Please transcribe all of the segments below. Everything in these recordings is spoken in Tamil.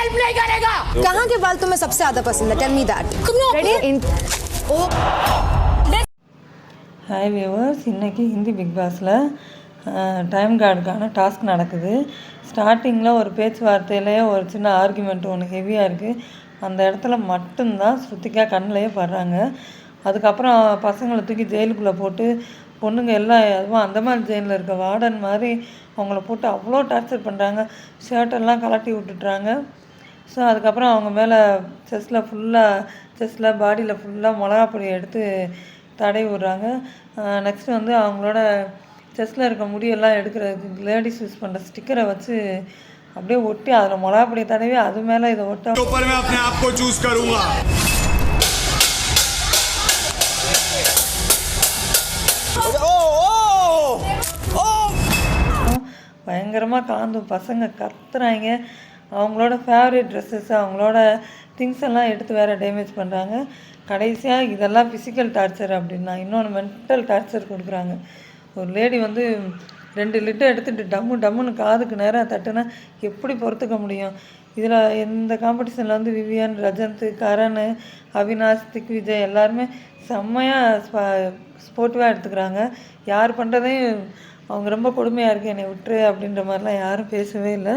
हेल्प नहीं करेगा। कहाँ के बाल तुम्हें सबसे ज्यादा पसंद है? Tell me that. Ready? Hi viewers, இன்றைக்கி ஹிந்தி பிக் பாஸில் டைம் கார்டுக்கான டாஸ்க் நடக்குது. ஸ்டார்டிங்கில் ஒரு பேச்சுவார்த்தையிலேயே ஒரு சின்ன ஆர்குமெண்ட் ஒன்று ஹெவியாக இருக்குது. அந்த இடத்துல மட்டும்தான் ஸ்ருத்திகா கண்ணிலேயே படுறாங்க. அதுக்கப்புறம் பசங்களை தூக்கி ஜெயிலுக்குள்ளே போட்டு பொண்ணுங்க எல்லாம் அதுவும் அந்த மாதிரி ஜெயிலில் இருக்க வார்டன் மாதிரி அவங்கள போட்டு அவ்வளோ டார்ச்சர் பண்ணுறாங்க. ஷர்ட்டெல்லாம் கலட்டி விட்டுட்றாங்க. ஸோ அதுக்கப்புறம் அவங்க மேலே செஸ்ட்டில் பாடியில் ஃபுல்லாக மிளகாப்பொடியை எடுத்து தடவி விடுறாங்க. நெக்ஸ்ட்டு வந்து அவங்களோட செஸ்ட்டில் இருக்க முடியெல்லாம் எடுக்கிறதுக்கு லேடிஸ் யூஸ் பண்ணுற ஸ்டிக்கரை வச்சு அப்படியே ஒட்டி அதில் மிளகாப்பொடியை தடவி அது மேலே இதை ஒட்ட பயங்கரமாக காந்தும். பசங்க கத்துறாங்க. அவங்களோட ஃபேவரட் ட்ரெஸ்ஸஸ் அவங்களோட திங்ஸ் எல்லாம் எடுத்து வேறு டேமேஜ் பண்ணுறாங்க. கடைசியாக இதெல்லாம் ஃபிசிக்கல் டார்ச்சர் அப்படின்னா இன்னொன்று மென்டல் டார்ச்சர் கொடுக்குறாங்க. ஒரு லேடி வந்து 2 லிட்டர் எடுத்துகிட்டு டம்முன்னு காதுக்கு நேராக தட்டுனா எப்படி பொறுத்துக்க முடியும்? இதில் இந்த காம்படிஷனில் வந்து விவியன், ரஜந்த், கரண், அவினாஷ், திக்விஜய் எல்லாருமே செம்மையாக ஸ்போர்ட்டிவாக எடுத்துக்கிறாங்க. யார் பண்ணுறதையும் அவங்க ரொம்ப கொடுமையாக இருக்குது, என்னை விட்டுரு அப்படின்ற மாதிரிலாம் யாரும் பேசவே இல்லை.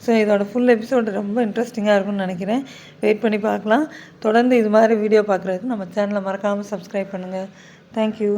ஸோ இதோட ஃபுல் எபிசோடு ரொம்ப இன்ட்ரெஸ்டிங்காக இருக்கும்னு நினைக்கிறேன். வெயிட் பண்ணி பார்க்கலாம். தொடர்ந்து இது மாதிரி வீடியோ பார்க்குறதுக்கு நம்ம சேனலை மறக்காமல் சப்ஸ்கிரைப் பண்ணுங்கள். தேங்க்யூ.